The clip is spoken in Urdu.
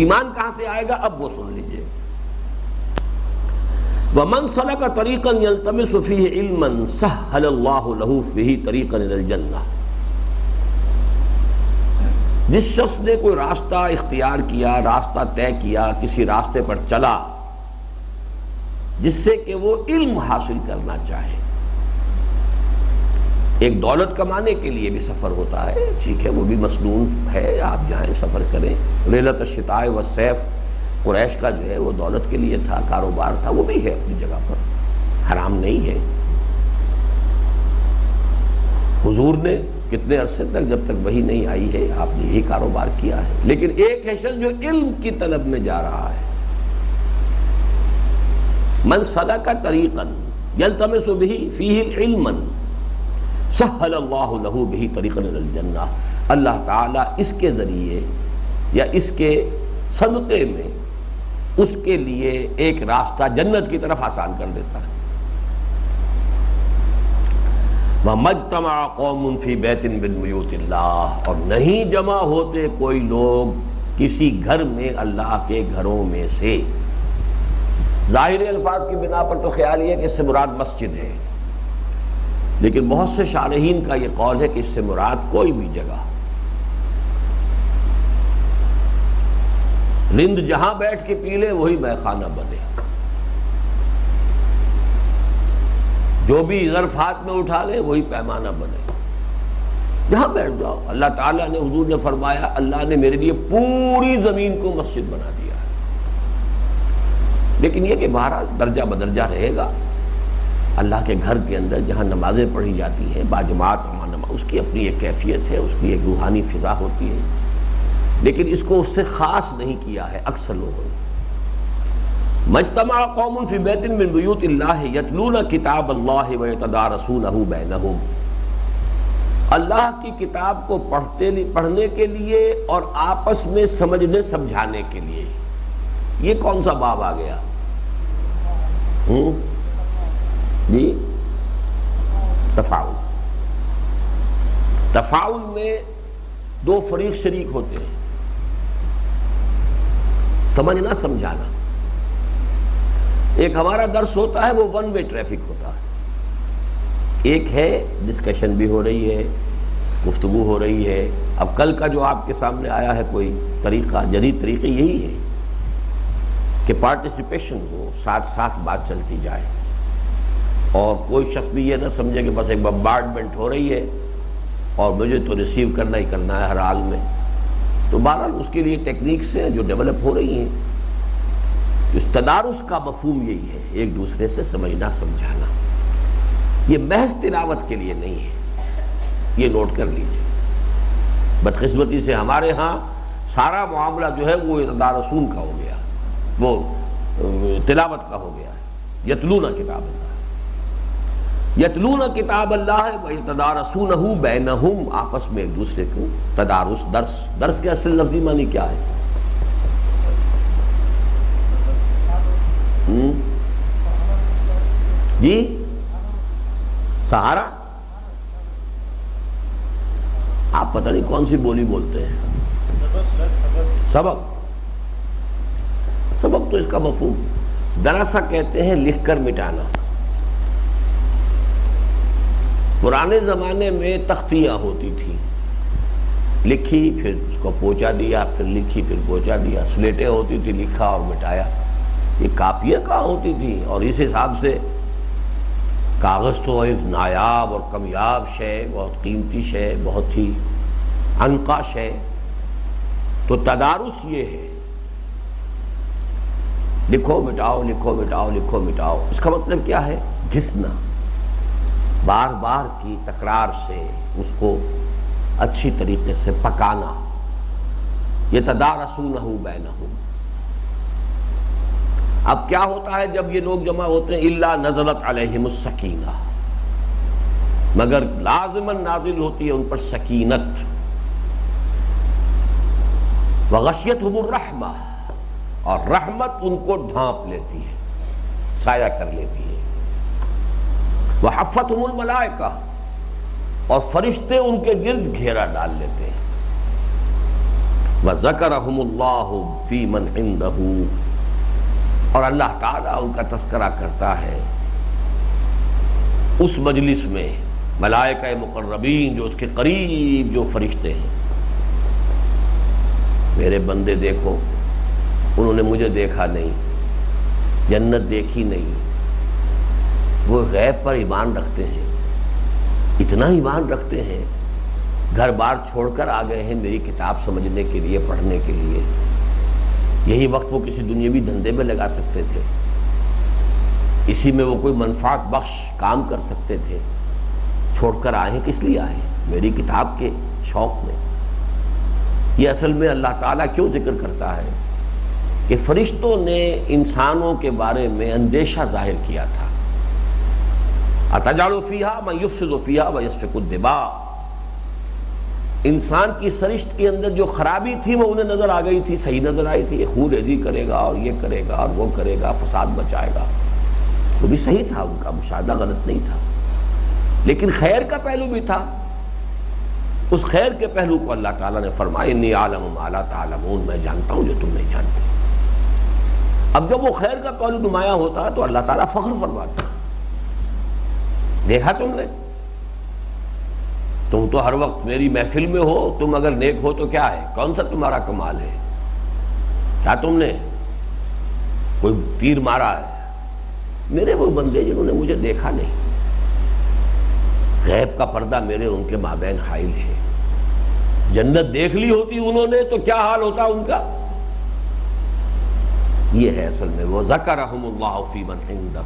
ایمان کہاں سے آئے گا اب وہ سن لیجئے. وَمَنْ سَلَكَ طَرِيقًا يَلْتَمِسُ فِيهِ عِلْمًا سَهَّلَ اللَّهُ لَهُ فِيهِ طَرِيقًا إِلَى الْجَنَّةِ. جس شخص نے کوئی راستہ اختیار کیا، راستہ طے کیا، کسی راستے پر چلا جس سے کہ وہ علم حاصل کرنا چاہے. ایک دولت کمانے کے لیے بھی سفر ہوتا ہے، ٹھیک ہے، وہ بھی مسنون ہے، آپ جائیں سفر کریں. ریلۃ الشتاء والصیف قریش کا جو ہے وہ دولت کے لیے تھا، کاروبار تھا، وہ بھی ہے اپنی جگہ پر، حرام نہیں ہے. حضور نے کتنے عرصے تک، جب تک وحی نہیں آئی ہے، آپ نے یہی کاروبار کیا ہے. لیکن ایک ہے شخص جو علم کی طلب میں جا رہا ہے. من سلک طریقا یلتمس بہ فیہ علما سہل اللہ لہ بہ طریقا الی الجنہ. اللہ تعالیٰ اس کے ذریعے یا اس کے صدقے میں اس کے لیے ایک راستہ جنت کی طرف آسان کر دیتا ہے. وَمَا اجْتَمَعَ قَوْمٌ فِي بَيْتٍ مِّن بُيُوتِ اللَّهِ. اور نہیں جمع ہوتے کوئی لوگ کسی گھر میں اللہ کے گھروں میں سے. ظاہری الفاظ کی بنا پر تو خیال یہ ہے کہ اس سے مراد مسجد ہے، لیکن بہت سے شارحین کا یہ قول ہے کہ اس سے مراد کوئی بھی جگہ. رند جہاں بیٹھ کے پی لے وہی میخانہ بنے. جو بھی ظرف ہاتھ میں اٹھا لے وہی پیمانہ بنے. جہاں بیٹھ جاؤ. اللہ تعالیٰ نے، حضور نے فرمایا، اللہ نے میرے لیے پوری زمین کو مسجد بنا دیا ہے. لیکن یہ کہ بہرحال درجہ بدرجہ رہے گا. اللہ کے گھر کے اندر جہاں نمازیں پڑھی جاتی ہیں باجماعت، اس کی اپنی ایک کیفیت ہے، اس کی ایک روحانی فضا ہوتی ہے، لیکن اس کو اس سے خاص نہیں کیا ہے اکثر لوگوں نے. مجتمع قوم فی بیت من بیوت اللہ یتلون کتاب اللہ ویتدارسونہ بینہم. اللہ کی کتاب کو پڑھنے کے لیے اور آپس میں سمجھنے سمجھانے کے لیے. یہ کون سا باب آ گیا جی؟ تفاعل. تفاعل میں دو فریق شریک ہوتے ہیں، سمجھنا سمجھانا. ایک ہمارا درس ہوتا ہے وہ ون وے ٹریفک ہوتا ہے. ایک ہے ڈسکشن بھی ہو رہی ہے، گفتگو ہو رہی ہے. اب کل کا جو آپ کے سامنے آیا ہے کوئی طریقہ، جدید طریقے یہی ہے کہ پارٹیسپیشن ہو، ساتھ ساتھ بات چلتی جائے، اور کوئی شخص بھی یہ نہ سمجھے کہ بس ایک بمبارڈمنٹ ہو رہی ہے اور مجھے تو ریسیو کرنا ہی کرنا ہے ہر حال میں. تو بہرحال اس کے لیے ٹیکنیکس ہیں جو ڈیولپ ہو رہی ہیں. اس تدارس کا مفہوم یہی ہے، ایک دوسرے سے سمجھنا سمجھانا. یہ محض تلاوت کے لیے نہیں ہے، یہ نوٹ کر لیجئے. بدقسمتی سے ہمارے ہاں سارا معاملہ جو ہے وہ تدارسون کا ہو گیا، وہ تلاوت کا ہو گیا ہے. یتلون کتاب اللہ، یتلون کتاب اللہ ویتدارسونہ بینہم. آپس میں ایک دوسرے کو تدارس. درس کے اصل لفظی معنی کیا ہے؟ جی سہارا. آپ پتہ نہیں کون سی بولی بولتے ہیں. سبق. سبق تو اس کا مفہوم دراسہ کہتے ہیں لکھ کر مٹانا. پرانے زمانے میں تختیاں ہوتی تھیں، لکھی پھر اس کو پوچھا دیا، پھر لکھی پھر پوچھا دیا. سلیٹیں ہوتی تھی، لکھا اور مٹایا. یہ کاپیاں کہاں ہوتی تھیں؟ اور اس حساب سے کاغذ تو ایک نایاب اور کمیاب شے، بہت قیمتی شے، بہت ہی انقا شے. تو تدارس یہ ہے، لکھو مٹاؤ، لکھو مٹاؤ، لکھو مٹاؤ. اس کا مطلب کیا ہے؟ گھسنا، بار بار کی تکرار سے اس کو اچھی طریقے سے پکانا. یتدارسونہ بینہم. اب کیا ہوتا ہے جب یہ لوگ جمع ہوتے ہیں؟ الا نزلت علیہم السکینہ، مگر لازماً نازل ہوتی ہے ان پر سکینت. وغشیتہم الرحمہ، اور رحمت ان کو ڈھانپ لیتی ہے، سایہ کر لیتی ہے. وحفتہم الملائکہ، اور فرشتے ان کے گرد گھیرا ڈال لیتے ہیں. وَذَكَرَهُمُ اللَّهُ فِي مَنْ عِنْدَهُ، اور اللہ تعالیٰ ان کا تذکرہ کرتا ہے اس مجلس میں ملائکہ مقربین جو اس کے قریب جو فرشتے ہیں. میرے بندے دیکھو، انہوں نے مجھے دیکھا نہیں، جنت دیکھی نہیں، وہ غیب پر ایمان رکھتے ہیں، اتنا ایمان رکھتے ہیں، گھر بار چھوڑ کر آ گئے ہیں میری کتاب سمجھنے کے لیے، پڑھنے کے لیے. یہی وقت وہ کسی دنیاوی دھندے میں لگا سکتے تھے، اسی میں وہ کوئی منفعت بخش کام کر سکتے تھے. چھوڑ کر آئے ہیں، کس لیے آئے ہیں؟ میری کتاب کے شوق میں. یہ اصل میں اللہ تعالیٰ کیوں ذکر کرتا ہے کہ فرشتوں نے انسانوں کے بارے میں اندیشہ ظاہر کیا تھا. اَتَجْعَلُ فِيهَا مَن يُفْسِدُ فِيهَا وَيَسْفِكُ الدِّمَاءَ، انسان کی سرشت کے اندر جو خرابی تھی وہ انہیں نظر آ گئی تھی، صحیح نظر آئی تھی. یہ خون ریزی کرے گا اور یہ کرے گا اور وہ کرے گا، فساد مچائے گا. وہ بھی صحیح تھا، ان کا مشاہدہ غلط نہیں تھا، لیکن خیر کا پہلو بھی تھا. اس خیر کے پہلو کو اللہ تعالیٰ نے فرمایا انی اعلم ما لا تعلمون، میں جانتا ہوں جو تم نہیں جانتے. اب جب وہ خیر کا پہلو نمایاں ہوتا ہے تو اللہ تعالیٰ فخر فرماتا ہے، دیکھا تم نے، تم تو ہر وقت میری محفل میں ہو، تم اگر نیک ہو تو کیا ہے، کون سا تمہارا کمال ہے؟ کیا تم نے کوئی تیر مارا ہے؟ میرے وہ بندے جنہوں نے مجھے دیکھا نہیں، غیب کا پردہ میرے ان کے مابین حائل ہے. جنت دیکھ لی ہوتی انہوں نے تو کیا حال ہوتا ان کا. یہ ہے اصل میں وہ ذکرہم اللہ فی من عندہ.